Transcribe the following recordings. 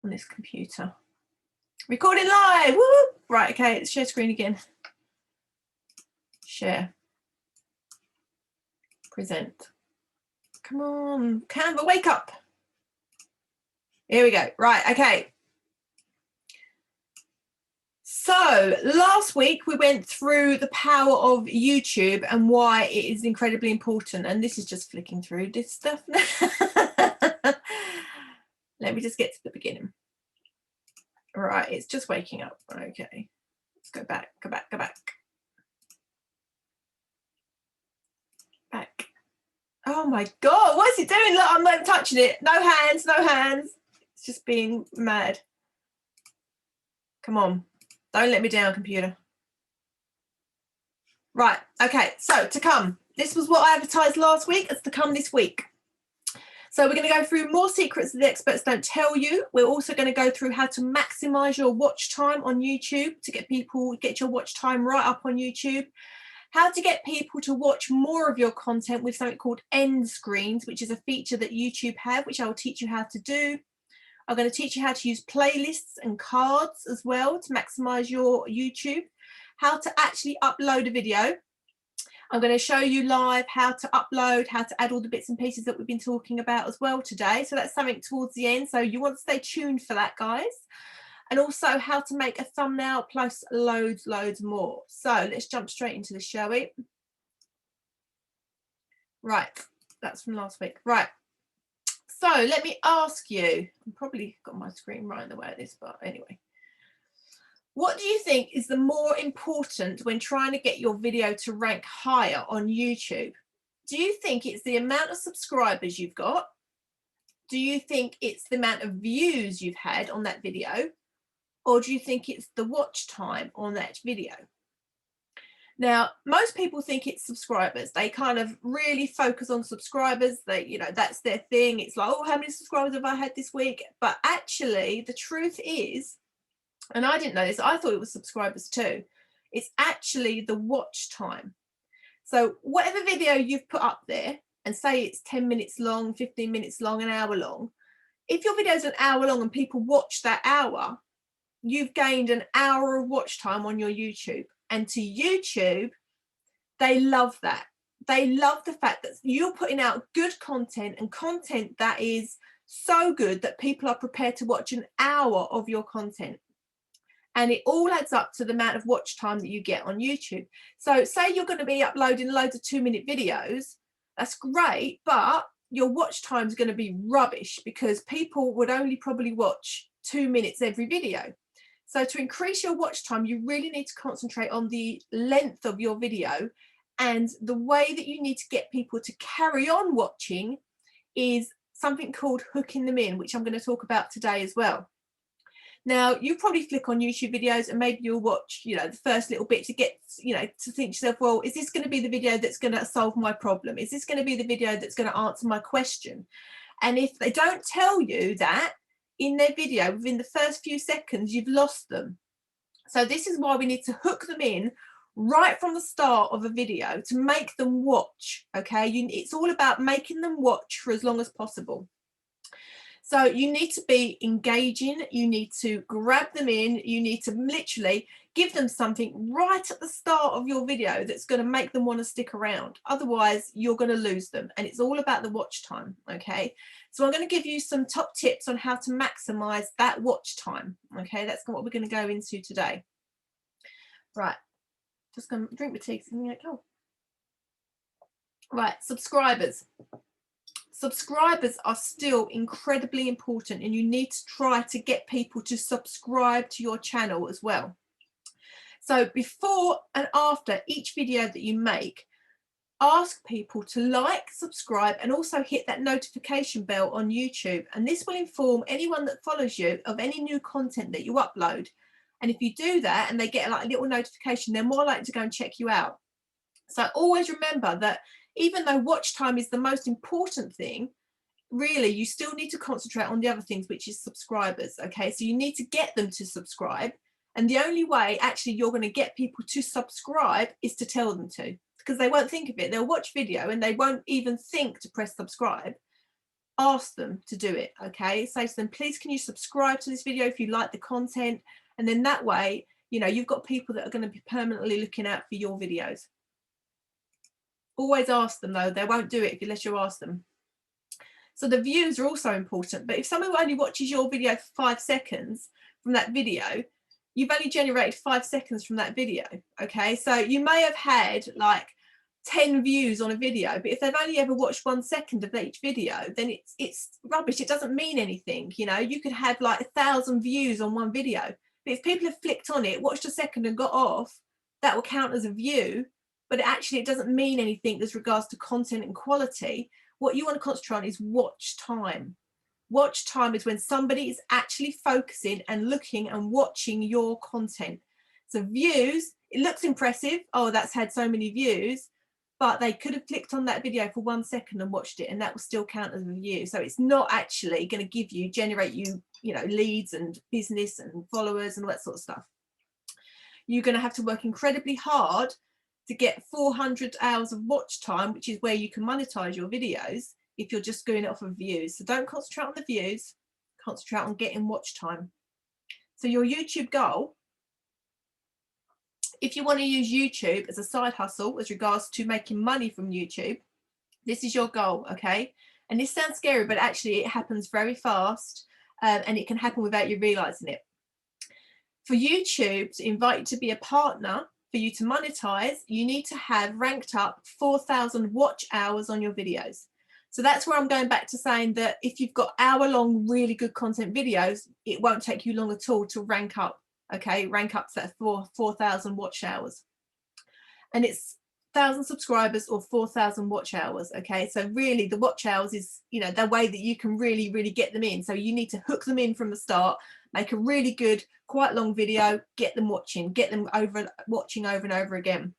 on this computer. Recording live. Woo! Right, okay, let's share screen again. Share. Present. Come on, Canva, wake up. Here we go. Right, okay. So last week we went through the power of YouTube and why it is incredibly important. And this is just flicking through this stuff. Let me just get to the beginning. Right, it's just waking up. Okay, let's go back, go back, go back. Back. Oh my God, what is it doing? Look, I'm not touching it. No hands, no hands. It's just being mad. Come on, don't let me down, computer. Right, okay, so to come. This was what I advertised last week. It's to come this week. So we're going to go through more secrets that the experts don't tell you. We're also going to go through how to maximize your watch time on YouTube to get your watch time right up on YouTube. How to get people to watch more of your content with something called end screens, which is a feature that YouTube have, which I will teach you how to do. I'm going to teach you how to use playlists and cards as well to maximize your YouTube. How to actually upload a video. I'm going to show you live how to upload, how to add all the bits and pieces that we've been talking about as well today. So that's something towards the end. So you want to stay tuned for that, guys. And also how to make a thumbnail plus loads more. So let's jump straight into this, shall we? Right, that's from last week. Right. So let me ask you, I've probably got my screen right in the way of this, but anyway. What do you think is the more important when trying to get your video to rank higher on YouTube? Do you think it's the amount of subscribers you've got? Do you think it's the amount of views you've had on that video? Or do you think it's the watch time on that video? Now, most people think it's subscribers. They kind of really focus on subscribers. They, you know, that's their thing. It's like, oh, how many subscribers have I had this week? But actually, the truth is, and I didn't know this, I thought it was subscribers too. It's actually the watch time. So whatever video you've put up there, and say it's 10 minutes long, 15 minutes long, an hour long, if your video is an hour long and people watch that hour, you've gained an hour of watch time on your YouTube. And to YouTube, they love that. They love the fact that you're putting out good content and content that is so good that people are prepared to watch an hour of your content. And it all adds up to the amount of watch time that you get on YouTube. So say you're going to be uploading loads of 2-minute videos, that's great, but your watch time is going to be rubbish because people would only probably watch 2 minutes every video. So to increase your watch time, you really need to concentrate on the length of your video, and the way that you need to get people to carry on watching is something called hooking them in, which I'm going to talk about today as well. Now, you probably flick on YouTube videos and maybe you'll watch, you know, the first little bit to get, you know, to think to yourself, well, is this going to be the video that's going to solve my problem? Is this going to be the video that's going to answer my question? And if they don't tell you that in their video within the first few seconds, you've lost them. So this is why we need to hook them in right from the start of a video to make them watch. Okay, it's all about making them watch for as long as possible. So you need to be engaging, you need to grab them in, you need to literally give them something right at the start of your video that's going to make them want to stick around. Otherwise, you're going to lose them. And it's all about the watch time, okay? So I'm going to give you some top tips on how to maximize that watch time, okay? That's what we're going to go into today. Right, just going to drink my tea. Oh. Right, subscribers. Subscribers are still incredibly important, and you need to try to get people to subscribe to your channel as well. So before and after each video that you make, ask people to like, subscribe, and also hit that notification bell on YouTube. And this will inform anyone that follows you of any new content that you upload. And if you do that and they get like a little notification, they're more likely to go and check you out. So always remember that even though watch time is the most important thing, really you still need to concentrate on the other things, which is subscribers. Okay, so you need to get them to subscribe, and the only way actually you're going to get people to subscribe is to tell them to, because they won't think of it. They'll watch video and they won't even think to press subscribe. ask them to do it. Okay, say to them, please can you subscribe to this video if you like the content, and then that way, you know, you've got people that are going to be permanently looking out for your videos. Always ask them though, they won't do it unless you ask them. So the views are also important, but if someone only watches your video for 5 seconds from that video, you've only generated 5 seconds from that video. Okay, so you may have had like 10 views on a video, but if they've only ever watched 1 second of each video, then it's rubbish. It doesn't mean anything. You know, you could have like 1,000 views on one video, but if people have flicked on it, watched a second and got off, that will count as a view, but actually it doesn't mean anything as regards to content and quality. What you want to concentrate on is watch time. Watch time is when somebody is actually focusing and looking and watching your content. So views, it looks impressive. Oh, that's had so many views, but they could have clicked on that video for 1 second and watched it, and that will still count as a view. So it's not actually going to give you, generate you, you know, leads and business and followers and all that sort of stuff. You're going to have to work incredibly hard to get 400 hours of watch time, which is where you can monetize your videos if you're just going off of views. So don't concentrate on the views, concentrate on getting watch time. So your YouTube goal, if you want to use YouTube as a side hustle as regards to making money from YouTube, this is your goal, okay? And this sounds scary, but actually it happens very fast, and it can happen without you realizing it. For YouTube to invite you to be a partner, for you to monetize, you need to have ranked up 4,000 watch hours on your videos. So that's where I'm going back to saying that if you've got hour-long, really good content videos, it won't take you long at all to rank up, okay? Rank up to that 4,000 watch hours. And it's 1,000 subscribers or 4,000 watch hours, okay? So really the watch hours is, you know, the way that you can really, really get them in. So you need to hook them in from the start, make a really good, quite long video, get them watching, get them watching over and over again.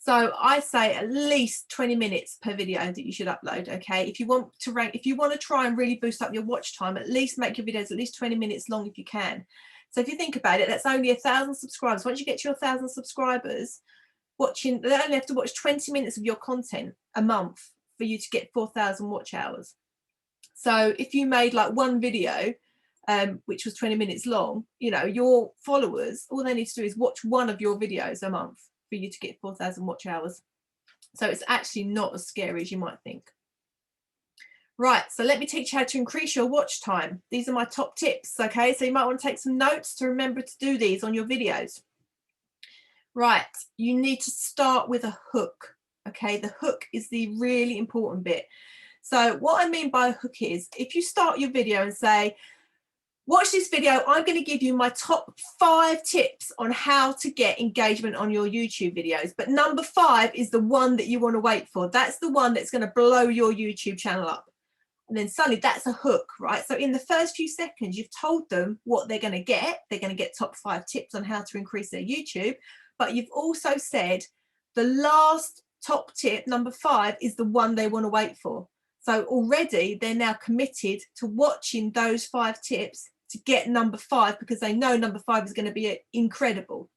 So I say at least 20 minutes per video that you should upload, okay? If you want to rank, if you want to try and really boost up your watch time, at least make your videos at least 20 minutes long if you can. So if you think about it, that's only 1,000 subscribers. Once you get to your 1,000 subscribers, they only have to watch 20 minutes of your content a month for you to get 4,000 watch hours. So if you made like one video, which was 20 minutes long, you know, your followers, all they need to do is watch one of your videos a month for you to get 4,000 watch hours. So it's actually not as scary as you might think. Right, so let me teach you how to increase your watch time. These are my top tips, okay? So you might want to take some notes to remember to do these on your videos. Right, you need to start with a hook, okay? The hook is the really important bit. So what I mean by a hook is, if you start your video and say, watch this video, I'm going to give you my top 5 tips on how to get engagement on your YouTube videos. But number 5 is the one that you want to wait for. That's the one that's going to blow your YouTube channel up. And then suddenly that's a hook, right? So in the first few seconds, you've told them what they're going to get. They're going to get top 5 tips on how to increase their YouTube. But you've also said the last top tip, number 5, is the one they want to wait for. So already they're now committed to watching those 5 tips to get number 5, because they know number 5 is going to be incredible.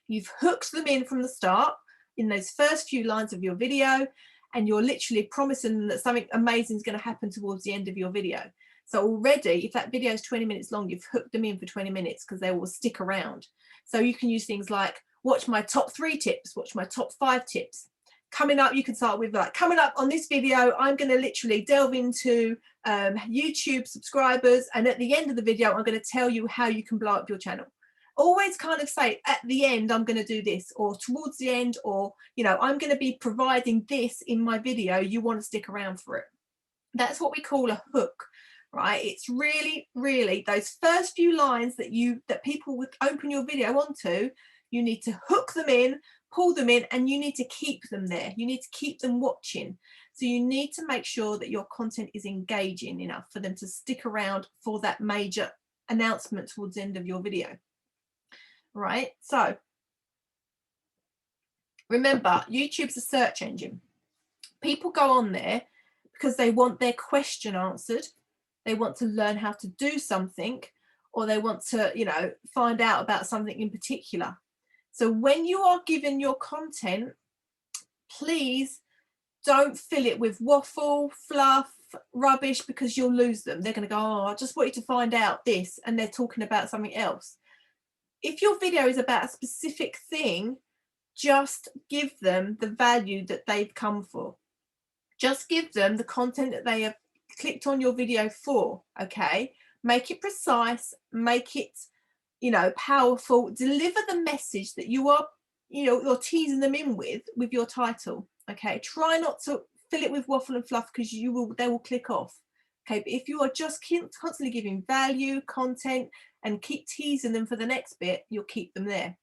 You've hooked them in from the start in those first few lines of your video, and you're literally promising them that something amazing is going to happen towards the end of your video. So already, if that video is 20 minutes long, you've hooked them in for 20 minutes because they will stick around. So you can use things like, watch my top 3 tips, watch my top 5 tips. Coming up, you can start with like, coming up on this video, I'm going to literally delve into YouTube subscribers, and at the end of the video, I'm going to tell you how you can blow up your channel. Always kind of say, at the end, I'm going to do this, or towards the end, or, you know, I'm going to be providing this in my video. You want to stick around for it. That's what we call a hook, right? It's really, really those first few lines that people would open your video onto. You need to hook them in, pull them in, and you need to keep them there. You need to keep them watching. So you need to make sure that your content is engaging enough for them to stick around for that major announcement towards the end of your video. Right? So remember, YouTube's a search engine. People go on there because they want their question answered. They want to learn how to do something, or they want to, you know, find out about something in particular. So when you are given your content, please don't fill it with waffle, fluff, rubbish, because you'll lose them. They're going to go, oh, I just want you to find out this, and they're talking about something else. If your video is about a specific thing, just give them the value that they've come for. Just give them the content that they have clicked on your video for, okay? Make it precise, make it, you know, powerful. Deliver the message that you are, you know, you're teasing them in with your title, okay? Try not to fill it with waffle and fluff, because they will click off, okay? But if you are just constantly giving value, content, and keep teasing them for the next bit, you'll keep them there.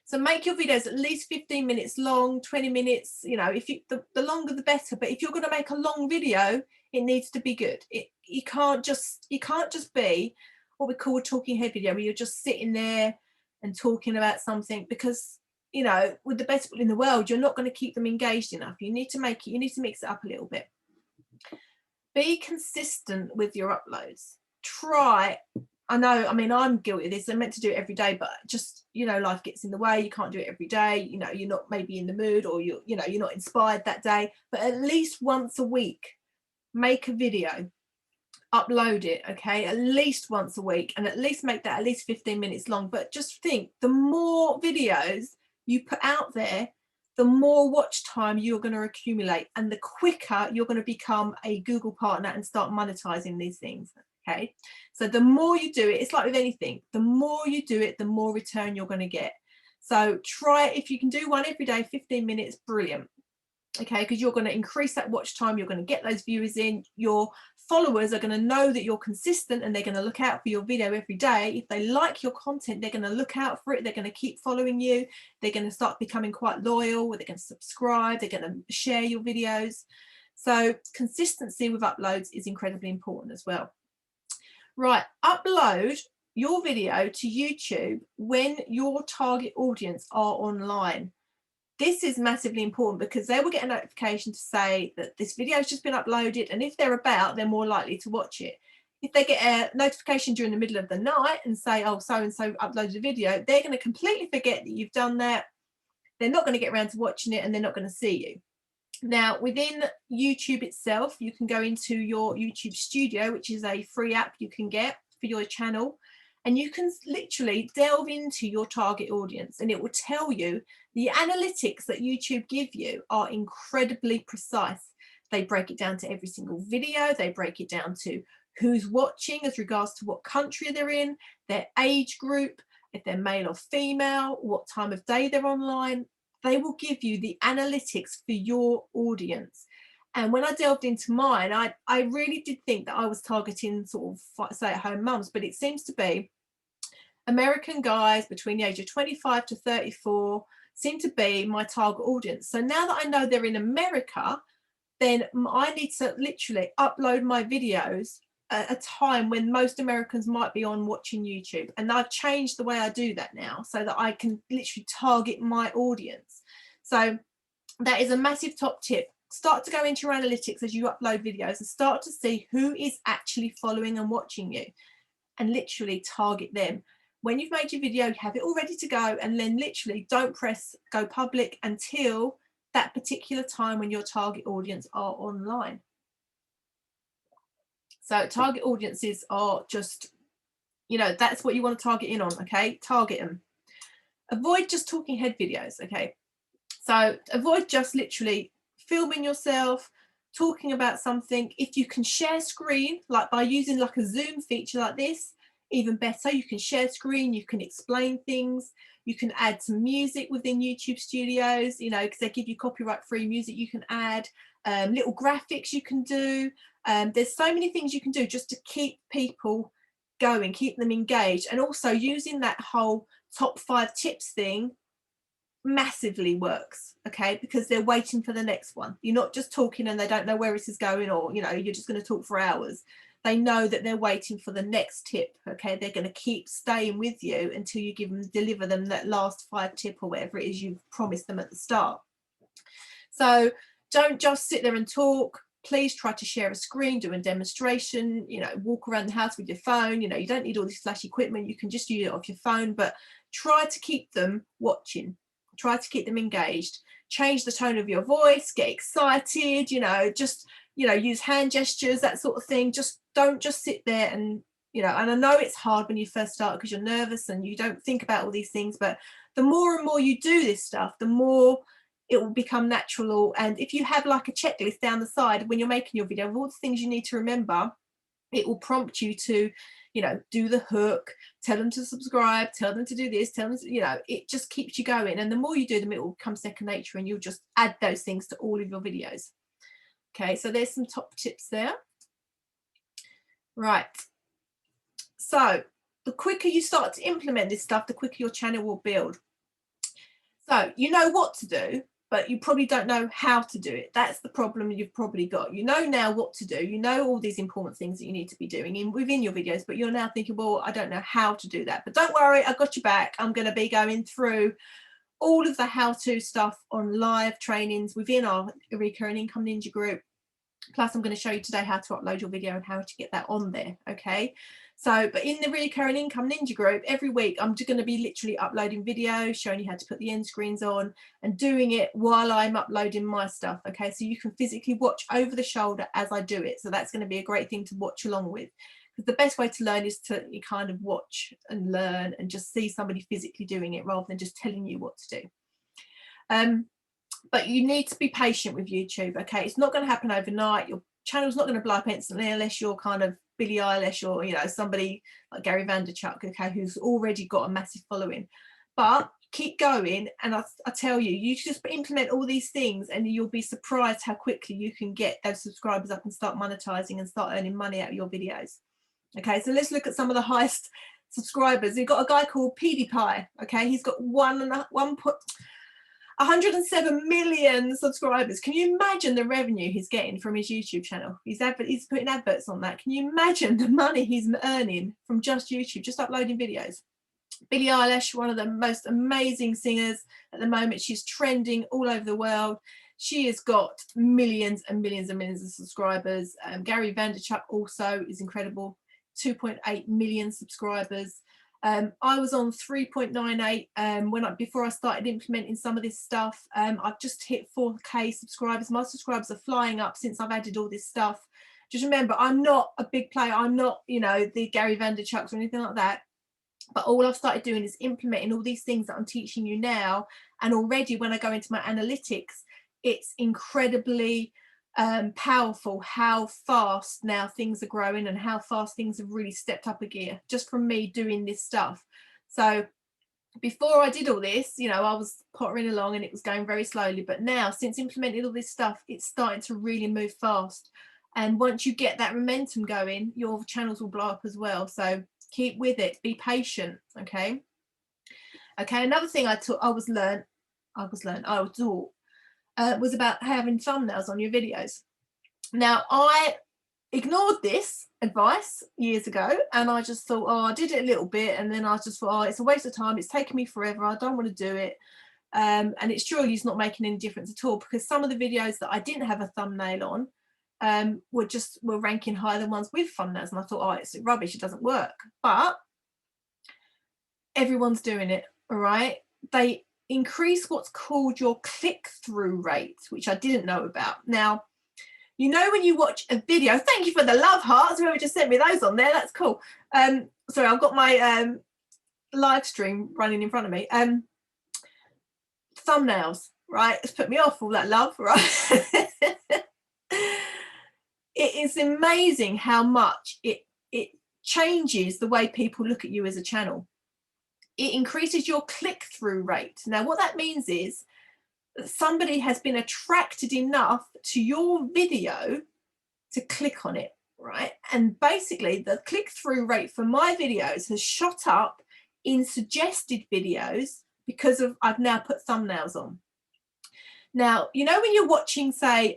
So make your videos at least 15 minutes long, 20 minutes, you know, if you, the longer the better. But if you're going to make a long video, it needs to be good. You can't just be what we call a talking head video, where you're just sitting there and talking about something, because, you know, with the best people in the world, you're not going to keep them engaged enough. You need to mix it up a little bit. Be consistent with your uploads. I know, I mean, I'm guilty of this. I'm meant to do it every day, but just, you know, life gets in the way. You can't do it every day. You know, you're not maybe in the mood, or you're not inspired that day. But at least once a week, make a video, upload it, okay? At least once a week, and at least make that at least 15 minutes long. But just think, the more videos you put out there, the more watch time you're going to accumulate, and the quicker you're going to become a Google partner and start monetizing these things. Okay, so the more you do it, it's like with anything, the more you do it, the more return you're going to get. So try it. If you can do one every day, 15 minutes, brilliant. Okay, because you're going to increase that watch time, you're going to get those viewers in, your followers are going to know that you're consistent, and they're going to look out for your video every day. If they like your content, they're going to look out for it, they're going to keep following you, they're going to start becoming quite loyal, they're going to subscribe, they're going to share your videos. So consistency with uploads is incredibly important as well. Right, upload your video to YouTube when your target audience are online. This is massively important, because they will get a notification to say that this video has just been uploaded, and if they're about, they're more likely to watch it. If they get a notification during the middle of the night and say, oh, so-and-so uploaded a video, they're going to completely forget that you've done that. They're not going to get around to watching it, and they're not going to see you. Now, within YouTube itself, you can go into your YouTube Studio, which is a free app you can get for your channel, and you can literally delve into your target audience, and it will tell you the analytics that YouTube give you are incredibly precise. They break it down to every single video. They break it down to who's watching as regards to what country they're in, their age group, if they're male or female, what time of day they're online. They will give you the analytics for your audience. And when I delved into mine, I really did think that I was targeting sort of stay-at-home mums, but it seems to be American guys between the age of 25 to 34 seem to be my target audience. So now that I know they're in America, then I need to literally upload my videos at a time when most Americans might be on watching YouTube. And I've changed the way I do that now, so that I can literally target my audience. So that is a massive top tip. Start to go into your analytics as you upload videos, and start to see who is actually following and watching you, and literally target them. When you've made your video, you have it all ready to go, and then literally don't press go public until that particular time when your target audience are online. So target audiences are just, you know, that's what you want to target in on, okay? Target them. Avoid just talking head videos, okay? So avoid just literally filming yourself, talking about something. If you can share screen, like by using like a Zoom feature like this, even better. You can share screen, you can explain things, you can add some music within YouTube Studios, you know, because they give you copyright free music you can add, little graphics you can do. There's so many things you can do just to keep people going, keep them engaged. And also using that whole top 5 tips thing massively works, okay, because they're waiting for the next one. You're not just talking and they don't know where this is going, or, you know, you're just going to talk for hours. They know that they're waiting for the next tip, okay? They're going to keep staying with you until you deliver them that last 5 tip or whatever it is you've promised them at the start. So don't just sit there and talk. Please try to share a screen, do a demonstration, you know, walk around the house with your phone. You know, you don't need all this flash equipment. You can just use it off your phone, but try to keep them watching. Try to keep them engaged. Change the tone of your voice, get excited, you know, just you know, use hand gestures, that sort of thing. Just don't just sit there and, you know, and I know it's hard when you first start because you're nervous and you don't think about all these things, but the more and more you do this stuff, the more it will become natural. And if you have like a checklist down the side when you're making your video of all the things you need to remember, it will prompt you to, you know, do the hook, tell them to subscribe, tell them to do this, tell them to, you know, it just keeps you going. And the more you do them, it will become second nature and you'll just add those things to all of your videos. Okay, so there's some top tips there. Right. So the quicker you start to implement this stuff, the quicker your channel will build. So you know what to do, but you probably don't know how to do it. That's the problem you've probably got. You know now what to do. You know all these important things that you need to be doing within your videos, but you're now thinking, well, I don't know how to do that. But don't worry, I got you back. I'm going to be going through all of the how-to stuff on live trainings within our Recurring Income Ninja group. Plus, I'm going to show you today how to upload your video and how to get that on there. Okay. So, but in the Recurring Income Ninja group, every week I'm just going to be literally uploading videos, showing you how to put the end screens on and doing it while I'm uploading my stuff. Okay. So you can physically watch over the shoulder as I do it. So that's going to be a great thing to watch along with. Because the best way to learn is to kind of watch and learn and just see somebody physically doing it rather than just telling you what to do. But you need to be patient with YouTube, okay? It's not going to happen overnight. Your channel's not going to blow up instantly unless you're kind of Billie Eilish or, you know, somebody like Gary Vaynerchuk, okay, who's already got a massive following. But keep going, and I tell you, you just implement all these things and you'll be surprised how quickly you can get those subscribers up and start monetizing and start earning money out of your videos. Okay, so let's look at some of the highest subscribers. You've got a guy called PewDiePie, okay? He's got 107 million subscribers. Can you imagine the revenue he's getting from his YouTube channel? He's putting adverts on that. Can you imagine the money he's earning from just YouTube, just uploading videos? Billie Eilish, one of the most amazing singers at the moment. She's trending all over the world. She has got millions and millions and millions of subscribers. Gary Vaynerchuk also is incredible. 2.8 million subscribers. I was on 3.98 before I started implementing some of this stuff. I've just hit 4K subscribers. My subscribers are flying up since I've added all this stuff. Just remember, I'm not a big player. I'm not, you know, the Gary Vaynerchuks or anything like that. But all I've started doing is implementing all these things that I'm teaching you now. And already when I go into my analytics, it's incredibly powerful how fast now things are growing and how fast things have really stepped up a gear just from me doing this stuff. So before I did all this, you know, I was pottering along and it was going very slowly, but now since implementing all this stuff, it's starting to really move fast. And once you get that momentum going, your channels will blow up as well. So keep with it, be patient. Okay, another thing I was taught was about having thumbnails on your videos. Now, I ignored this advice years ago and I just thought, oh, I did it a little bit, and then I just thought, oh, it's a waste of time, it's taking me forever, I don't want to do it. And it's surely not making any difference at all, because some of the videos that I didn't have a thumbnail on were ranking higher than ones with thumbnails, and I thought, oh, it's rubbish, it doesn't work. But everyone's doing it, all right? They increase what's called your click-through rate, which I didn't know about. Now, you know, when you watch a video, thank you for the love hearts, whoever just sent me those on there, that's cool. Sorry, I've got my live stream running in front of me. Thumbnails, right? It's put me off, all that love, right? It is amazing how much it changes the way people look at you as a channel. It increases your click-through rate. Now, what that means is that somebody has been attracted enough to your video to click on it, right? And basically, the click-through rate for my videos has shot up in suggested videos because I've now put thumbnails on. Now, you know, when you're watching, say,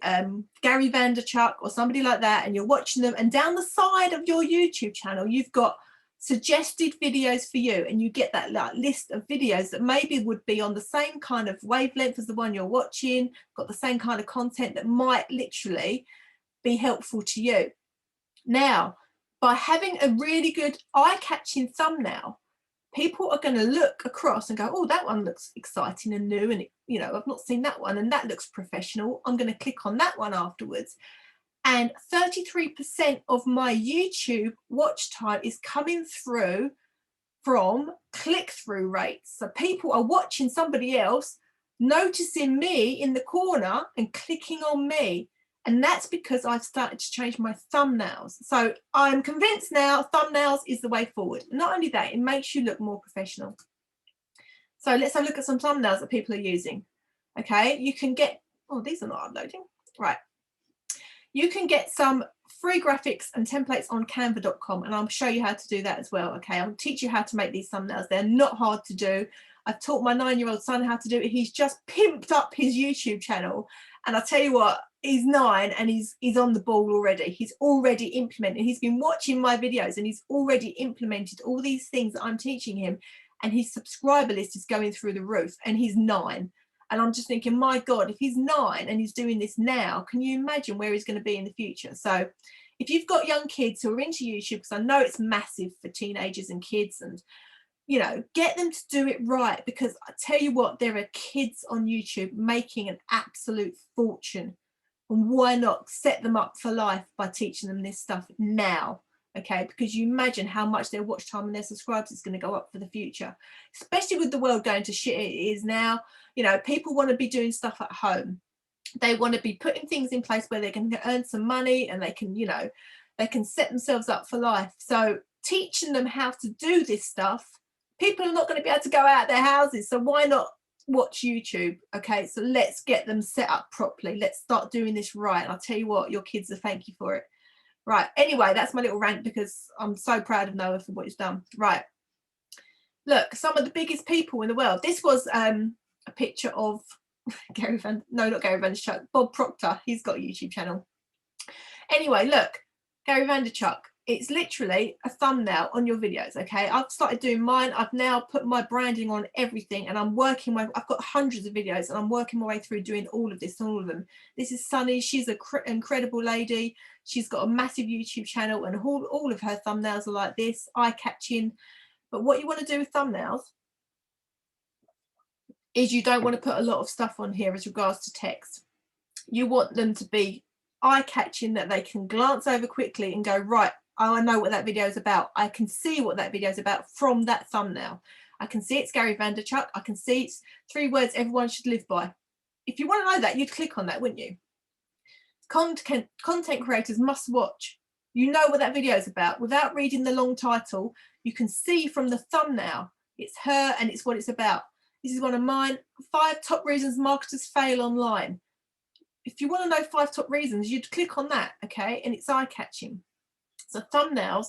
Gary Vaynerchuk or somebody like that, and you're watching them, and down the side of your YouTube channel, you've got suggested videos for you, and you get that like list of videos that maybe would be on the same kind of wavelength as the one you're watching, got the same kind of content that might literally be helpful to you. Now, by having a really good eye-catching thumbnail, people are going to look across and go, oh, that one looks exciting and new, and you know, I've not seen that one, and that looks professional, I'm going to click on that one afterwards. And 33% of my YouTube watch time is coming through from click-through rates. So people are watching somebody else, noticing me in the corner and clicking on me. And that's because I've started to change my thumbnails. So I'm convinced now thumbnails is the way forward. Not only that, it makes you look more professional. So let's have a look at some thumbnails that people are using. Okay, you can get, oh, these are not uploading. Right. You can get some free graphics and templates on canva.com, and I'll show you how to do that as well. Okay, I'll teach you how to make these thumbnails. They're not hard to do. I've taught my 9-year-old son how to do it. He's just pimped up his YouTube channel, and I'll tell you what, he's 9 and he's on the ball already. He's already implemented. He's been watching my videos and he's already implemented all these things that I'm teaching him, and his subscriber list is going through the roof, and he's 9. And I'm just thinking, my God, if he's 9 and he's doing this now, can you imagine where he's going to be in the future? So if you've got young kids who are into YouTube, because I know it's massive for teenagers and kids, and, you know, get them to do it right, because I tell you what, there are kids on YouTube making an absolute fortune. And why not set them up for life by teaching them this stuff now? Okay, because you imagine how much their watch time and their subscribers is going to go up for the future, especially with the world going to shit it is now. You know, people want to be doing stuff at home. They want to be putting things in place where they can earn some money, and they can, you know, they can set themselves up for life. So teaching them how to do this stuff, people are not going to be able to go out their houses. So why not watch YouTube? Okay, so let's get them set up properly. Let's start doing this right. And I'll tell you what, your kids will thank you for it. Right, anyway, that's my little rant, because I'm so proud of Noah for what he's done. Right, look, some of the biggest people in the world. This was a picture of not Gary Vaynerchuk, Bob Proctor. He's got a YouTube channel. Anyway, look, Gary Vaynerchuk. It's literally a thumbnail on your videos. Okay, I've started doing mine. I've now put my branding on everything, and I'm working my, I've got hundreds of videos, and I'm working my way through doing all of this and all of them. This is Sunny. She's an incredible lady. She's got a massive YouTube channel, and all of her thumbnails are like this, eye-catching. But what you want to do with thumbnails is you don't want to put a lot of stuff on here as regards to text. You want them to be eye-catching, that they can glance over quickly and go, right, oh, I know what that video is about. I can see what that video is about from that thumbnail. I can see it's Gary Vaynerchuk. I can see it's 3 words everyone should live by. If you want to know that, you'd click on that, wouldn't you? Content creators must watch. You know what that video is about. Without reading the long title, you can see from the thumbnail it's her and it's what it's about. This is one of mine, 5 top reasons marketers fail online. If you want to know 5 top reasons, you'd click on that, okay? And it's eye-catching. So thumbnails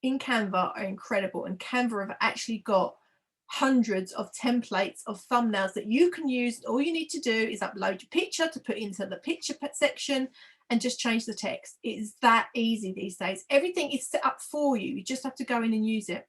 in Canva are incredible, and Canva have actually got hundreds of templates of thumbnails that you can use. All you need to do is upload your picture to put into the picture section and just change the text. It is that easy these days. Everything is set up for you. You just have to go in and use it.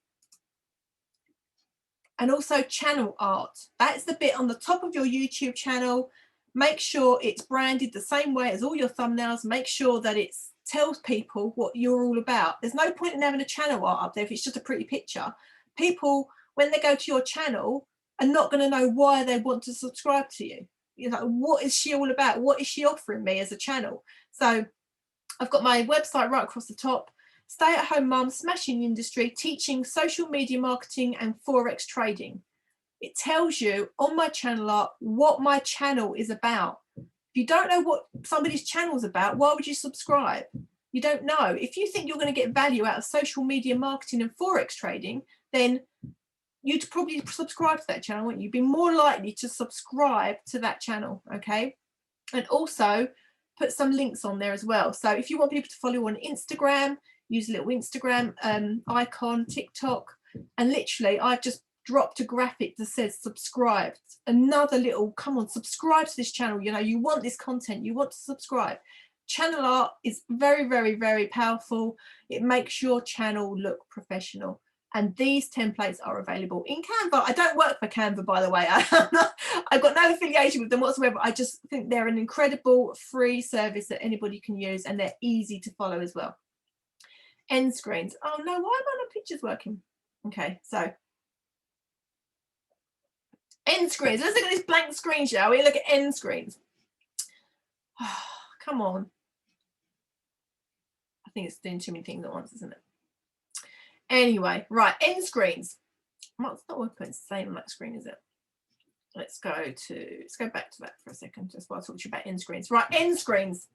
And also channel art. That's the bit on the top of your YouTube channel. Make sure it's branded the same way as all your thumbnails. Make sure that it tells people what you're all about. There's no point in having a channel art up there if it's just a pretty picture. People, when they go to your channel, are not going to know why they want to subscribe to you. You know, what is she all about? What is she offering me as a channel? So I've got my website right across the top. Stay-at-home mum, smashing the industry, teaching social media marketing and Forex trading. It tells you on my channel art what my channel is about. If you don't know what somebody's channel is about, why would you subscribe? You don't know. If you think you're going to get value out of social media marketing and Forex trading, then you'd probably subscribe to that channel, wouldn't you? You'd be more likely to subscribe to that channel, okay? And also put some links on there as well. So if you want people to follow on Instagram, use a little Instagram icon, TikTok, and literally I've just dropped a graphic that says subscribe. Another little, come on, subscribe to this channel. You know, you want this content, you want to subscribe. Channel art is very, very, very powerful. It makes your channel look professional. And these templates are available in Canva. I don't work for Canva, by the way. I've got no affiliation with them whatsoever. I just think they're an incredible free service that anybody can use, and they're easy to follow as well. End screens. Oh no, why are my pictures working? Okay, so end screens. Let's look at this blank screen, shall we? Look at end screens. Oh, come on. think it's doing too many things at once, isn't it? Anyway, right, end screens. Well, it's not worth putting the same on that screen, is it? Let's go back to that for a second, just while I talk to you about end screens. Right, end screens.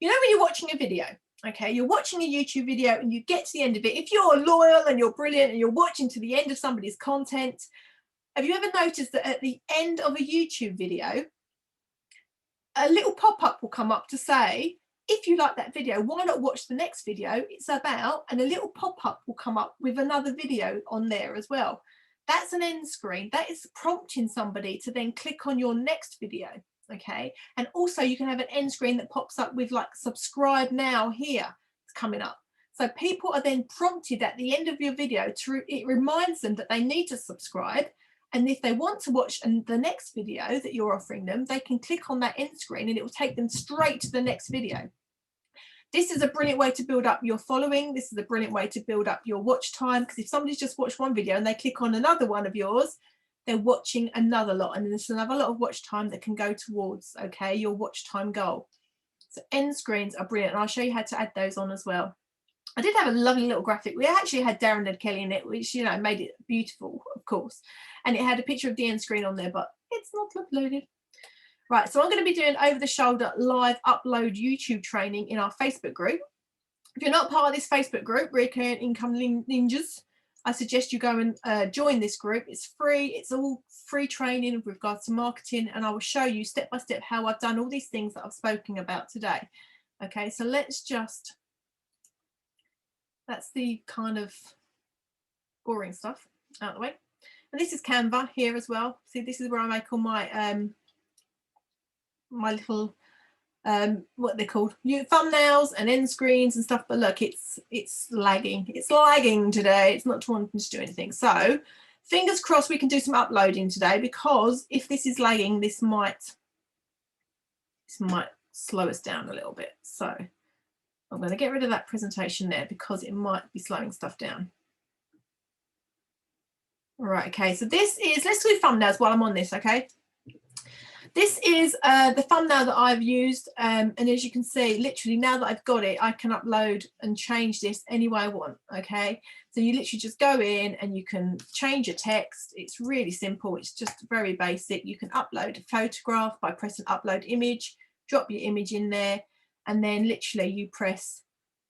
You know, when you're watching a video, okay, you're watching a YouTube video and you get to the end of it. If you're loyal and you're brilliant and you're watching to the end of somebody's content, have you ever noticed that at the end of a YouTube video, a little pop-up will come up to say, if you like that video, why not watch the next video it's about? And a little pop-up will come up with another video on there as well. That's an end screen. That is prompting somebody to then click on your next video. Okay, and also you can have an end screen that pops up with like subscribe now here. It's coming up. So people are then prompted at the end of your video to, it reminds them that they need to subscribe. And if they want to watch the next video that you're offering them, they can click on that end screen and it will take them straight to the next video. This is a brilliant way to build up your following. This is a brilliant way to build up your watch time, because if somebody's just watched one video and they click on another one of yours, they're watching another lot, and there's another lot of watch time that can go towards, okay, your watch time goal. So end screens are brilliant, and I'll show you how to add those on as well. I did have a lovely little graphic. We actually had Darren and Kelly in it, which, you know, made it beautiful, of course, and it had a picture of the end screen on there, but it's not uploaded. Right, so I'm going to be doing over-the-shoulder live upload YouTube training in our Facebook group. If you're not part of this Facebook group, Recurrent Income Ninjas, I suggest you go and join this group. It's free. It's all free training with regards to marketing, and I will show you step by step how I've done all these things that I've spoken about today. Okay, so let's just, that's the kind of boring stuff out of the way. And this is Canva here as well. See, this is where I make all my my little what they're called, thumbnails and end screens and stuff. But look, it's lagging. It's lagging today. It's not wanting to do anything. So fingers crossed we can do some uploading today, because if this is lagging, this might slow us down a little bit. So I'm going to get rid of that presentation there because it might be slowing stuff down. All right, okay, so this is, let's do thumbnails while I'm on this, okay? This is the thumbnail that I've used, and as you can see, literally now that I've got it, I can upload and change this any way I want, okay? So you literally just go in and you can change your text. It's really simple. It's just very basic. You can upload a photograph by pressing upload image, drop your image in there, and then literally you press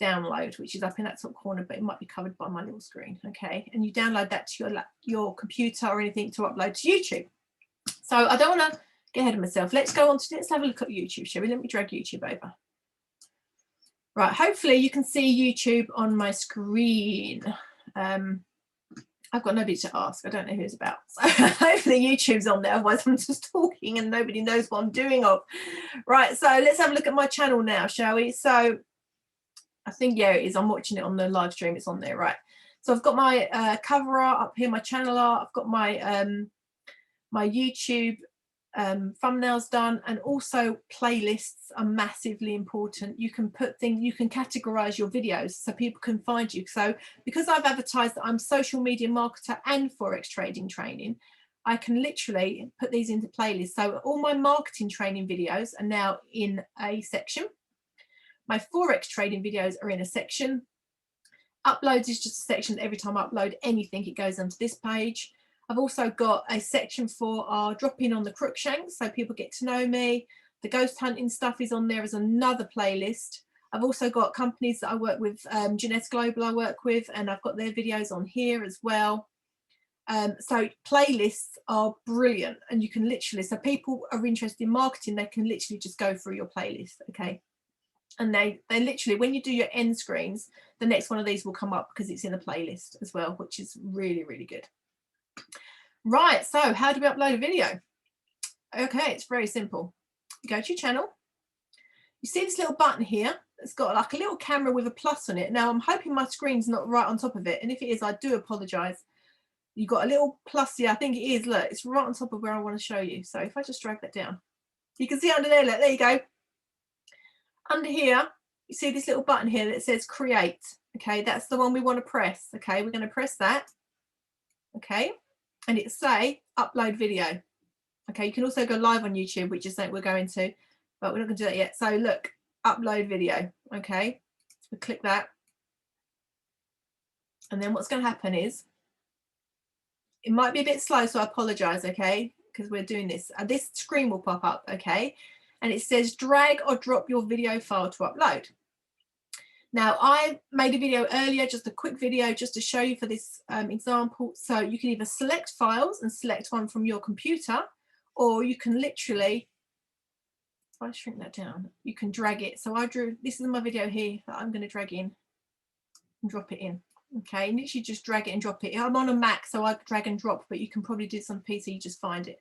download, which is up in that top corner, but it might be covered by my little screen, okay? And you download that to your computer or anything to upload to YouTube. So I don't want to get ahead of myself. Let's have a look at YouTube, shall we? Let me drag YouTube over. Right, hopefully you can see YouTube on my screen. I've got nobody to ask. I don't know who it's about. So hopefully YouTube's on there, otherwise I'm just talking and nobody knows what I'm doing of. Right, so let's have a look at my channel now, shall we? So I think, yeah, it is. I'm watching it on the live stream. It's on there, right? So I've got my cover art up here, my channel art. I've got my my YouTube thumbnails done, and also playlists are massively important. You can put things, you can categorize your videos so people can find you. So because I've advertised that I'm social media marketer and forex trading training, I can literally put these into playlists. So all my marketing training videos are now in a section. My forex trading videos are in a section. Uploads is just a section that every time I upload anything, it goes onto this page. I've also got a section for our drop-in on the Cruickshank, so people get to know me. The ghost hunting stuff is on there as another playlist. I've also got companies that I work with, Jeanette Global I work with, and I've got their videos on here as well. So playlists are brilliant, and you can literally, so people are interested in marketing, they can literally just go through your playlist, okay? And they literally, when you do your end screens, the next one of these will come up because it's in a playlist as well, which is really, really good. Right, so how do we upload a video? Okay, it's very simple. You go to your channel. You see this little button here. It's got like a little camera with a plus on it. Now, I'm hoping my screen's not right on top of it. And if it is, I do apologise. You've got a little plus here. I think it is. Look, it's right on top of where I want to show you. So if I just drag that down, you can see under there, look, there you go. Under here, you see this little button here that says create. Okay, that's the one we want to press. Okay, we're going to press that. Okay, and it say upload video. Okay, you can also go live on YouTube, which is something we're going to, but we're not going to do that yet. So look, upload video. Okay, We click that. And then what's going to happen is, it might be a bit slow, so I apologize, okay, because we're doing this. And this screen will pop up, okay, and it says drag or drop your video file to upload. Now, I made a video earlier, just a quick video, just to show you for this example. So you can either select files and select one from your computer, or you can literally, if I shrink that down, you can drag it. So I drew, this is my video here that I'm going to drag in and drop it in. Okay, and literally just drag it and drop it. I'm on a Mac, so I drag and drop, but you can probably do some PC, you just find it.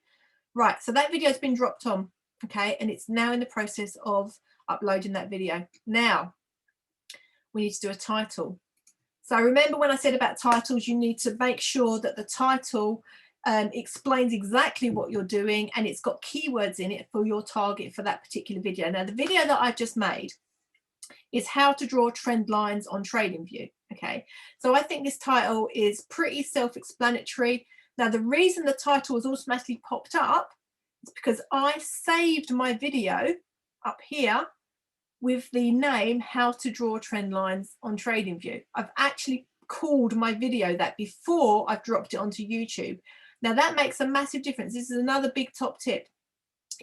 Right, so that video has been dropped on, okay, and it's now in the process of uploading that video. Now, we need to do a title. So remember when I said about titles, you need to make sure that the title explains exactly what you're doing and it's got keywords in it for your target for that particular video. Now, the video that I've just made is how to draw trend lines on TradingView. Okay, so I think this title is pretty self-explanatory. Now, the reason the title has automatically popped up is because I saved my video up here with the name how to draw trend lines on TradingView. I've actually called my video that before I've dropped it onto YouTube. Now, that makes a massive difference. This is another big top tip.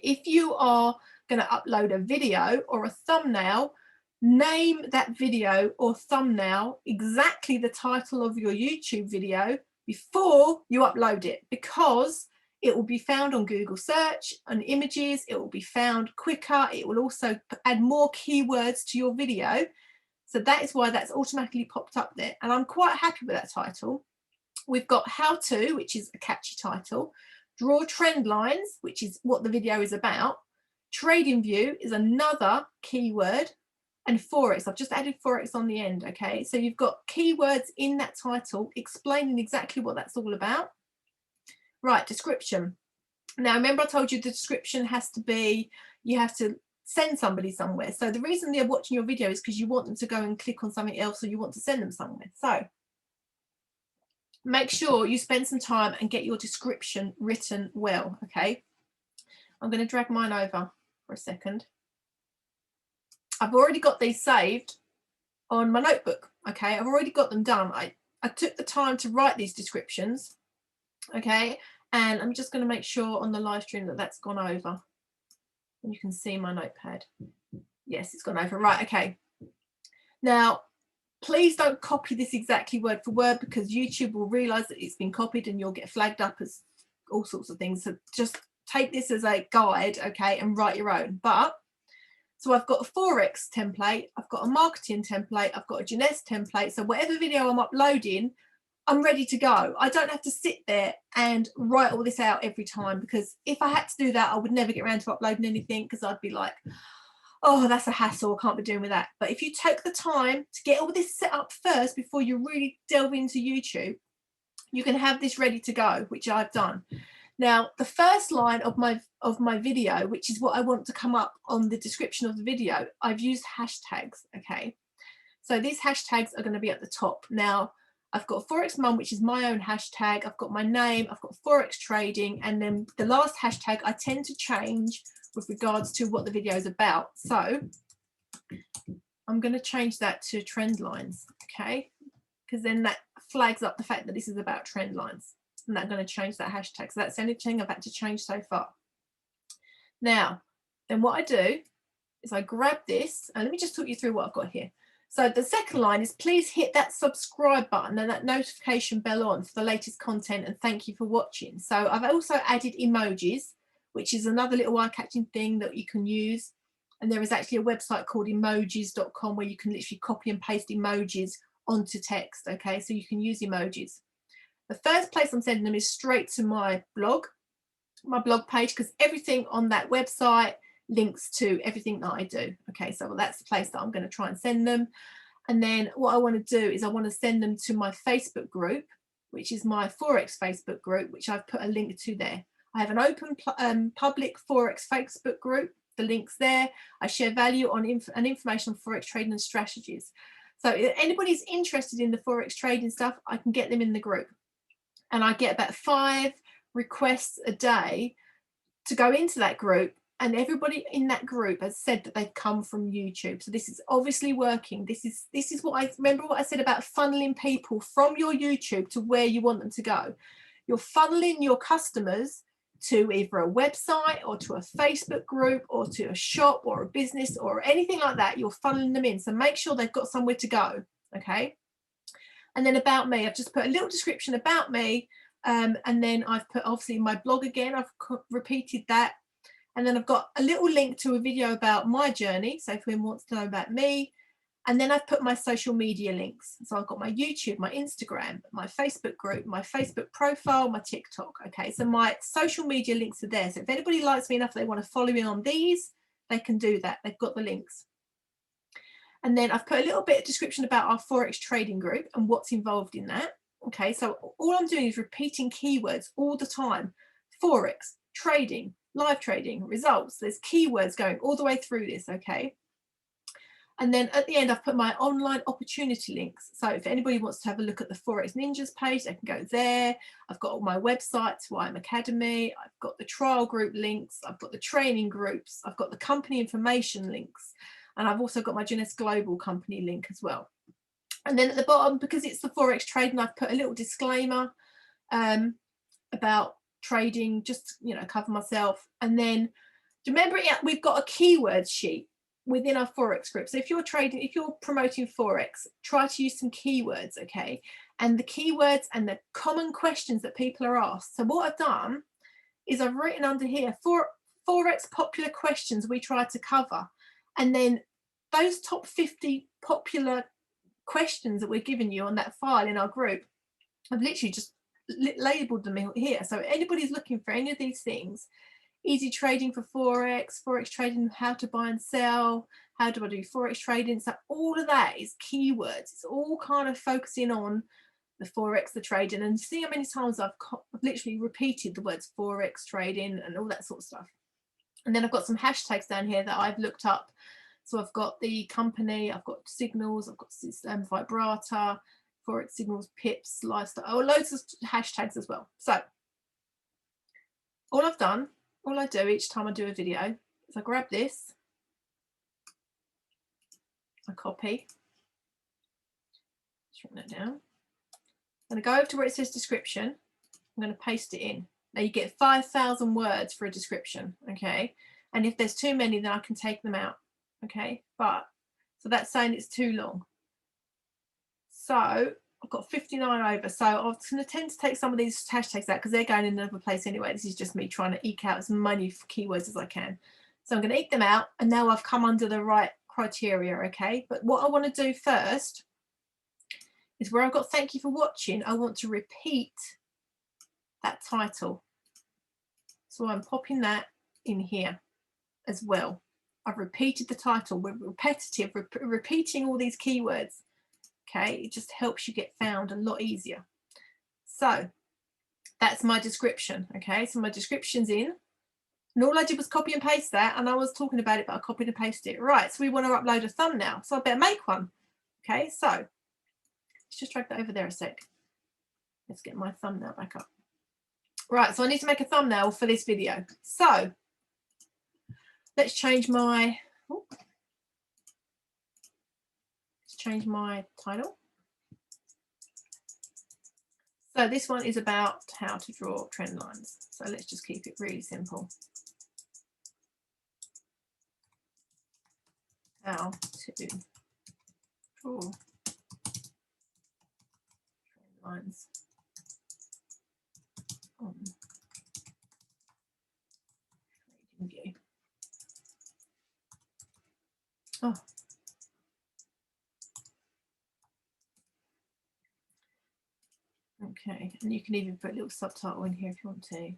If you are going to upload a video or a thumbnail, name that video or thumbnail exactly the title of your YouTube video before you upload it, because it will be found on Google search and images. It will be found quicker. It will also add more keywords to your video. So that is why that's automatically popped up there. And I'm quite happy with that title. We've got how to, which is a catchy title, draw trend lines, which is what the video is about. TradingView is another keyword, and Forex. I've just added Forex on the end, okay? So you've got keywords in that title explaining exactly what that's all about. Right, description. Now, remember I told you the description has to be, you have to send somebody somewhere. So the reason they're watching your video is because you want them to go and click on something else, or you want to send them somewhere. So make sure you spend some time and get your description written well, okay? I'm going to drag mine over for a second. I've already got these saved on my notebook, okay? I've already got them done. I took the time to write these descriptions, okay? And I'm just going to make sure on the live stream that that's gone over. And you can see my notepad. Yes, it's gone over. Right, okay. Now, please don't copy this exactly word for word, because YouTube will realize that it's been copied and you'll get flagged up as all sorts of things. So just take this as a guide, okay, and write your own. But so I've got a Forex template, I've got a marketing template, I've got a Jeunesse template. So whatever video I'm uploading, I'm ready to go. I don't have to sit there and write all this out every time, because if I had to do that, I would never get around to uploading anything, because I'd be like, oh, that's a hassle, I can't be doing with that. But if you take the time to get all this set up first before you really delve into YouTube, you can have this ready to go, which I've done. Now, the first line of my video, which is what I want to come up on the description of the video, I've used hashtags, okay? So these hashtags are going to be at the top. Now, I've got Forex Mum, which is my own hashtag. I've got my name, I've got Forex Trading, and then the last hashtag I tend to change with regards to what the video is about. So I'm going to change that to trend lines, okay? Because then that flags up the fact that this is about trend lines. And I'm going to change that hashtag. So that's the only thing I've had to change so far. Now, then what I do is I grab this, and let me just talk you through what I've got here. So the second line is, please hit that subscribe button and that notification bell on for the latest content, and thank you for watching. So I've also added emojis, which is another little eye-catching thing that you can use. And there is actually a website called emojis.com where you can literally copy and paste emojis onto text, okay? So you can use emojis. The first place I'm sending them is straight to my blog page, because everything on that website links to everything that I do. Okay, so that's the place that I'm going to try and send them. And then what I want to do is I want to send them to my Facebook group, which is my Forex Facebook group, which I've put a link to there. I have an open public Forex Facebook group. The link's there. I share value on and information on Forex trading and strategies. So if anybody's interested in the Forex trading stuff, I can get them in the group. And I get about 5 requests a day to go into that group and everybody in that group has said that they've come from YouTube. So this is obviously working. This is what I remember what I said about funneling people from your YouTube to where you want them to go. You're funneling your customers to either a website or to a Facebook group or to a shop or a business or anything like that. You're funneling them in. So make sure they've got somewhere to go. Okay. And then about me, I've just put a little description about me. And then I've put obviously my blog again. I've repeated that. And then I've got a little link to a video about my journey. So if anyone wants to know about me. And then I've put my social media links. So I've got my YouTube, my Instagram, my Facebook group, my Facebook profile, my TikTok. Okay, so my social media links are there. So if anybody likes me enough, they want to follow me on these, they can do that. They've got the links. And then I've put a little bit of description about our Forex trading group and what's involved in that. Okay, so all I'm doing is repeating keywords all the time. Forex, trading, live trading, results. There's keywords going all the way through this, okay? And then at the end, I've put my online opportunity links. So if anybody wants to have a look at the Forex Ninjas page, they can go there. I've got all my websites, YM Academy. I've got the trial group links. I've got the training groups. I've got the company information links. And I've also got my Jeunesse Global company link as well. And then at the bottom, because it's the Forex trading, I've put a little disclaimer about trading, just, you know, cover myself. And then remember, we've got a keyword sheet within our Forex group. So if you're trading, if you're promoting Forex, try to use some keywords, okay? And the keywords and the common questions that people are asked. So what I've done is I've written under here, Forex popular questions we try to cover. And then those top 50 popular questions that we're giving you on that file in our group, I've literally just labeled them here. So anybody's looking for any of these things, easy trading for Forex, Forex trading, how to buy and sell, how do I do Forex trading? So all of that is keywords. It's all kind of focusing on the Forex, the trading, and see how many times I've literally repeated the words Forex trading and all that sort of stuff. And then I've got some hashtags down here that I've looked up. So I've got the company, I've got signals, I've got vibrata, Forex signals, pips, lifestyle, loads of hashtags as well. So all I've done, all I do each time I do a video is I grab this, I copy, shrink that down. I'm going to go over to where it says description. I'm going to paste it in. Now you get 5,000 words for a description, okay? And if there's too many, then I can take them out, okay? But, so that's saying it's too long. So I've got 59 over. So I was going to tend to take some of these hashtags out because they're going in another place anyway. This is just me trying to eke out as many keywords as I can. So I'm going to eke them out, and now I've come under the right criteria, okay? But what I want to do first is where I've got thank you for watching, I want to repeat that title. So I'm popping that in here as well. I've repeated the title. We're repetitive, repeating all these keywords. Okay, it just helps you get found a lot easier. So that's my description. Okay, so my description's in, and all I did was copy and paste that, and I was talking about it, but I copied and pasted it. Right, so we want to upload a thumbnail, so I better make one. Okay, so let's just drag that over there a sec. Let's get my thumbnail back up. Right, so I need to make a thumbnail for this video. So let's change my title. So this one is about how to draw trend lines. So let's just keep it really simple. How to draw trend lines on TradingView. Oh. Okay, and you can even put a little subtitle in here if you want to.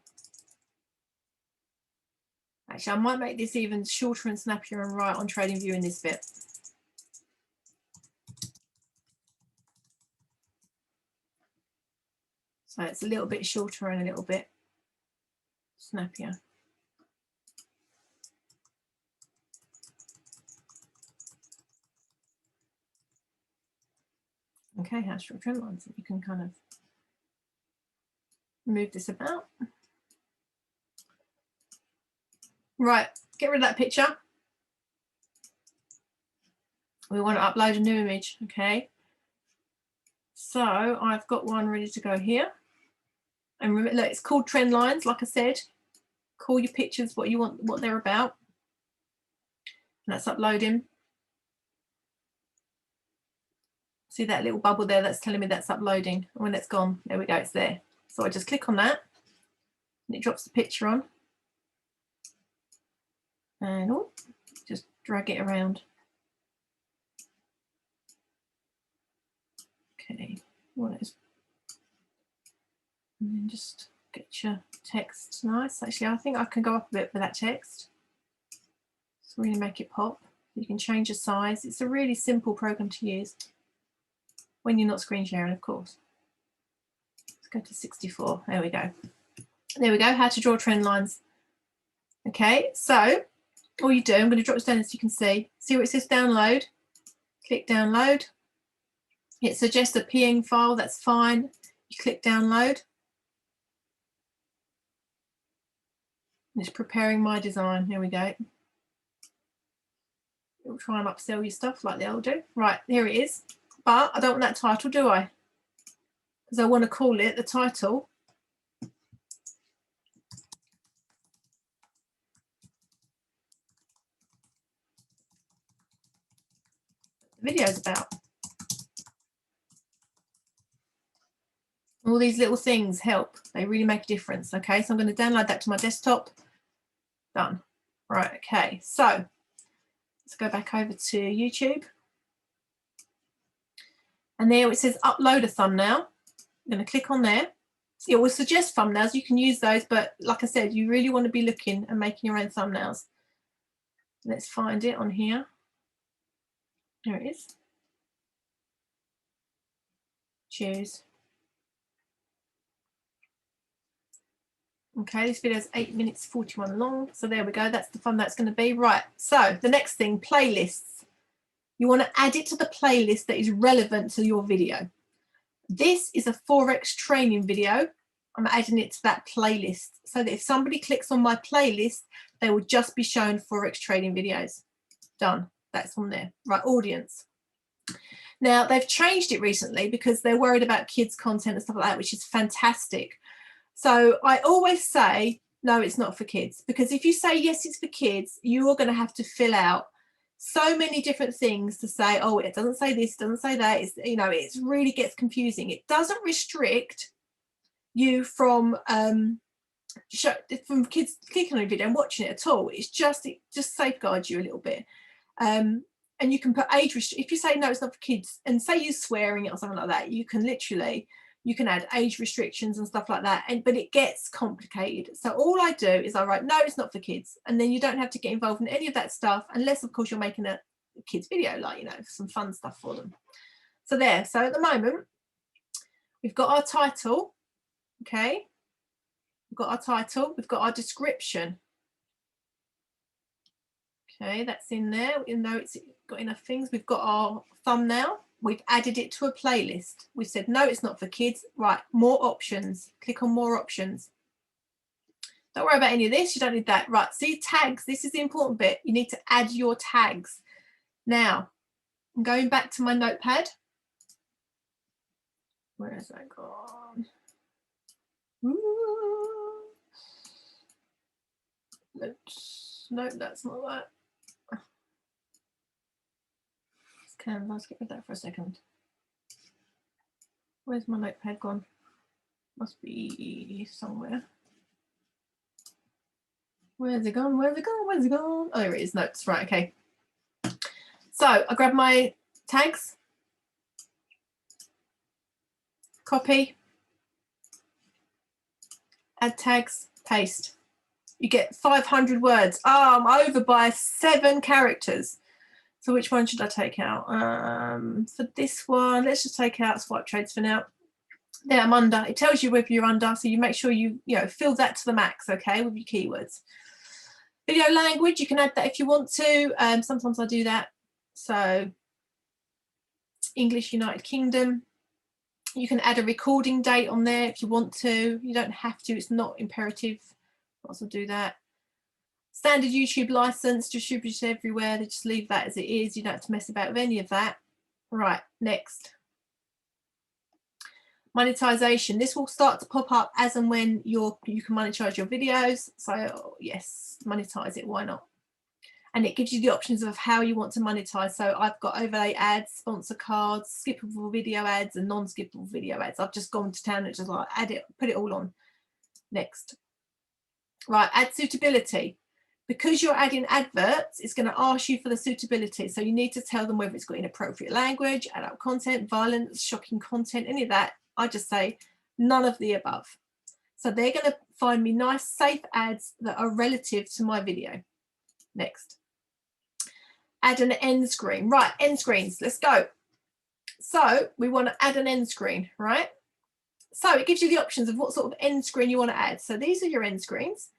Actually, I might make this even shorter and snappier and right on TradingView in this bit. So it's a little bit shorter and a little bit snappier. Okay, how to draw trend lines. You can kind of move this about. Right, Get rid of that picture. We want to upload a new image, okay? So I've got one ready to go here. And remember, look, it's called trend lines, like I said. Call your pictures what you want, what they're about. And that's uploading. See that little bubble there? That's telling me that's uploading. And when it's gone, there we go, it's there. So I just click on that and it drops the picture on. And oh, just drag it around. Okay, and then just get your text nice. Actually, I think I can go up a bit with that text. Just really make it pop. You can change the size. It's a really simple program to use when you're not screen sharing, of course. Let's go to 64. There we go. There we go. How to draw trend lines. Okay, so all you do, I'm going to drop this down so you can see. See where it says download? Click download. It suggests a PNG file. That's fine. You click download. It's preparing my design. Here we go. It'll try and upsell your stuff like they'll do. Right, here it is. But I don't want that title, do I? Because I want to call it the title. The video's about. All these little things help. They really make a difference. Okay, so I'm going to download that to my desktop. Done. Right, okay. So let's go back over to YouTube. And there it says upload a thumbnail. I'm going to click on there. It will suggest thumbnails. You can use those, but like I said, you really want to be looking and making your own thumbnails. Let's find it on here. There it is. Choose. Okay, this video is 8 minutes 41 long. So there we go. That's the fun that's going to be. Right. So the next thing, playlists. You want to add it to the playlist that is relevant to your video. This is a Forex training video. I'm adding it to that playlist so that if somebody clicks on my playlist, they will just be shown Forex trading videos. Done. That's on there. Right, audience. Now, they've changed it recently because they're worried about kids' content and stuff like that, which is fantastic. So I always say, no, it's not for kids. Because if you say, yes, it's for kids, you are going to have to fill out so many different things to say, oh, it doesn't say this, doesn't say that. It's, you know, it really gets confusing. It doesn't restrict you from kids clicking on a video and watching it at all. It's just, it just safeguards you a little bit. And you can put age restriction. If you say no, it's not for kids, and say you're swearing it or something like that, you can literally, you can add age restrictions and stuff like that. But it gets complicated. So all I do is I write, no, it's not for kids. And then you don't have to get involved in any of that stuff, unless of course you're making a kids video, like, you know, some fun stuff for them. So there. So at the moment, we've got our title. Okay. We've got our title. We've got our description. Okay, that's in there. Even though it's got enough things, we've got our thumbnail. We've added it to a playlist. We said, no, it's not for kids. Right, more options. Click on more options. Don't worry about any of this. You don't need that. Right, see tags. This is the important bit. You need to add your tags. Now, I'm going back to my notepad. Where has that gone? Ooh. No, that's not that. Let's get rid of that for a second. Where's my notepad gone? Must be somewhere. Where's it gone? Where's it gone? Where's it gone? Oh, there it is. Notes. Right, okay. So I grab my tags, copy, add tags, paste. You get 500 words. Oh, I'm over by 7 characters. So which one should I take out? For this one, let's just take out swipe trades for now. There, I'm under. It tells you whether you're under, so you make sure you fill that to the max, okay, with your keywords. Video language, you can add that if you want to. Sometimes I do that. So English United Kingdom. You can add a recording date on there if you want to. You don't have to. It's not imperative. I'll also do that. Standard YouTube license, distributed everywhere. They just leave that as it is. You don't have to mess about with any of that. Right, next. Monetization. This will start to pop up as and when you can monetize your videos. So yes, monetize it, why not? And it gives you the options of how you want to monetize. So I've got overlay ads, sponsor cards, skippable video ads, and non-skippable video ads. I've just gone to town and just like add it, put it all on. Next. Right, ad suitability. Because you're adding adverts, it's going to ask you for the suitability. So you need to tell them whether it's got inappropriate language, adult content, violence, shocking content, any of that. I just say none of the above. So they're going to find me nice, safe ads that are relative to my video. Next. Add an end screen. Right, end screens. Let's go. So we want to add an end screen, right? So it gives you the options of what sort of end screen you want to add. So these are your end screens.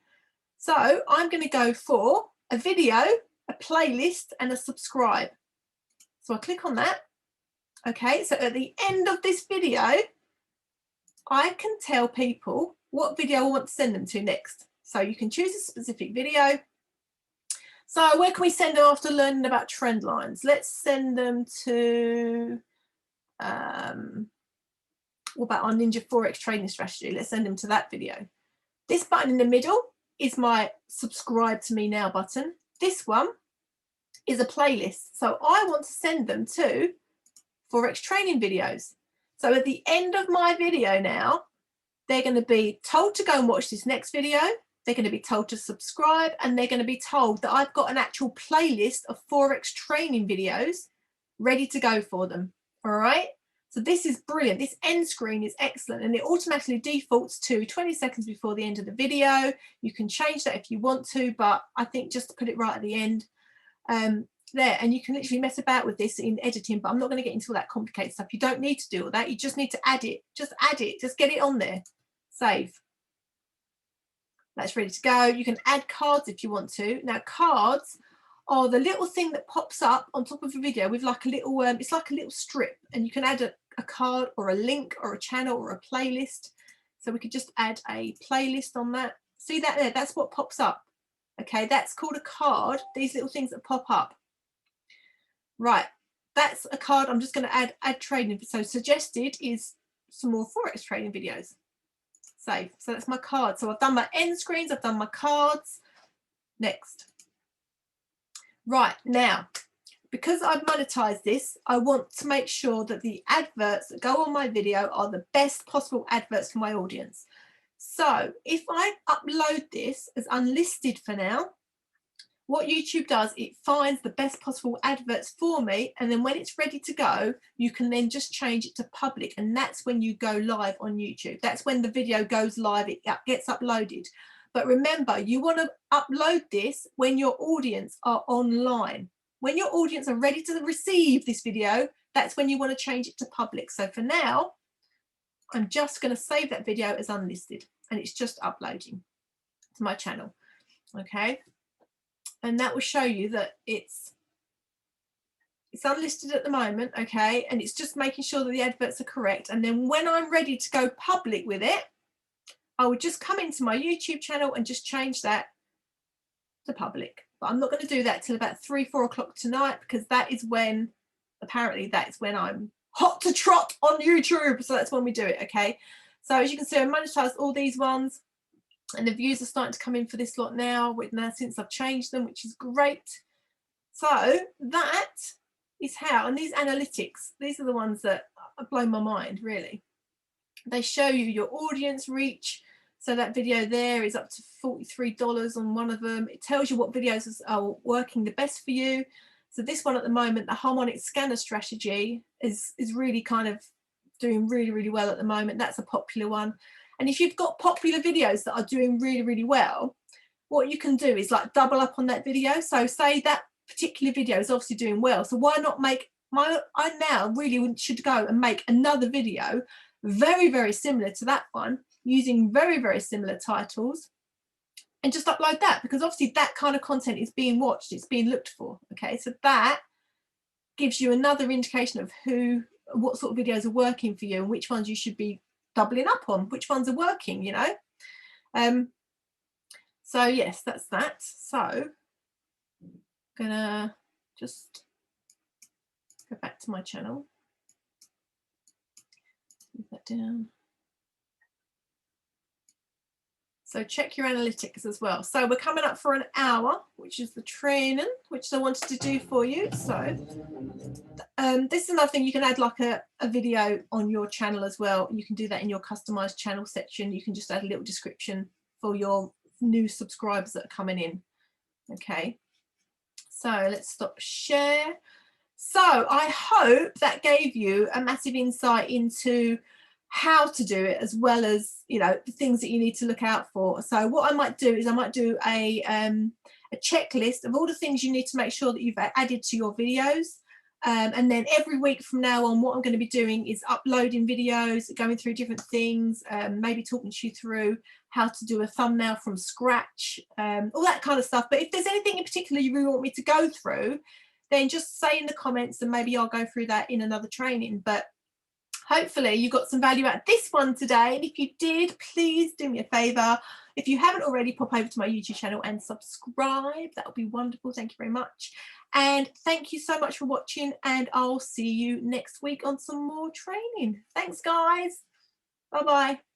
So I'm going to go for a video, a playlist, and a subscribe. So I click on that. Okay, so at the end of this video, I can tell people what video I want to send them to next. So you can choose a specific video. So where can we send them after learning about trend lines? Let's send them to, what about our Ninja Forex Trading Strategy? Let's send them to that video. This button in the middle is my subscribe to me now button. This one is a playlist. So I want to send them to Forex training videos. So at the end of my video now, they're going to be told to go and watch this next video. They're going to be told to subscribe, and they're going to be told that I've got an actual playlist of Forex training videos ready to go for them. All right. So this is brilliant. This end screen is excellent, and it automatically defaults to 20 seconds before the end of the video. You can change that if you want to, but I think just to put it right at the end there, and you can literally mess about with this in editing, but I'm not going to get into all that complicated stuff. You don't need to do all that. You just need to add it. Just add it. Just get it on there. Save. That's ready to go. You can add cards if you want to. Now, cards are the little thing that pops up on top of a video with like a little, it's like a little strip, and you can add a card or a link or a channel or a playlist. So we could just add a playlist on that. See that there? That's what pops up. Okay, that's called a card. These little things that pop up. Right, that's a card. I'm just going to add trading. So suggested is some more Forex trading videos. Save. So that's my card. So I've done my end screens. I've done my cards. Next. Right, now, because I've monetized this, I want to make sure that the adverts that go on my video are the best possible adverts for my audience. So if I upload this as unlisted for now, what YouTube does, it finds the best possible adverts for me, and then when it's ready to go, you can then just change it to public, and that's when you go live on YouTube. That's when the video goes live, it gets uploaded. But remember, you want to upload this when your audience are online. When your audience are ready to receive this video, that's when you want to change it to public. So for now, I'm just going to save that video as unlisted, and it's just uploading to my channel. Okay. And that will show you that it's unlisted at the moment, okay, and it's just making sure that the adverts are correct. And then when I'm ready to go public with it, I would just come into my YouTube channel and just change that to public. But I'm not going to do that till about 3-4 o'clock tonight, because that is when, apparently that's when I'm hot to trot on YouTube. So that's when we do it, okay. So as you can see, I monetized all these ones, and the views are starting to come in for this lot now since I've changed them, which is great. So that is how, and these analytics, these are the ones that blow my mind, really. They show you your audience reach. So that video there is up to $43 on one of them. It tells you what videos are working the best for you. So this one at the moment, the Harmonic scanner strategy, is really kind of doing really, really well at the moment. That's a popular one. And if you've got popular videos that are doing really, really well, what you can do is like double up on that video. So say that particular video is obviously doing well. So why not make I now really should go and make another video very, very similar to that one, using very, very similar titles, and just upload that, because obviously that kind of content is being watched, it's being looked for. Okay, so that gives you another indication of what sort of videos are working for you and which ones you should be doubling up on, which ones are working, you know. So yes, that's that. So I'm gonna just go back to my channel. Move that down. So check your analytics as well. So we're coming up for an hour, which is the training, which I wanted to do for you. So this is another thing. You can add like a video on your channel as well. You can do that in your customized channel section. You can just add a little description for your new subscribers that are coming in. Okay, so let's stop share. So I hope that gave you a massive insight into how to do it, as well as, you know, the things that you need to look out for. So what I might do is I might do a checklist of all the things you need to make sure that you've added to your videos. And then every week from now on, what I'm going to be doing is uploading videos, going through different things, maybe talking to you through how to do a thumbnail from scratch, all that kind of stuff. But if there's anything in particular you really want me to go through, then just say in the comments and maybe I'll go through that in another training. But hopefully you got some value out of this one today. And if you did, please do me a favor. If you haven't already, pop over to my YouTube channel and subscribe. That would be wonderful. Thank you very much. And thank you so much for watching. And I'll see you next week on some more training. Thanks, guys. Bye-bye.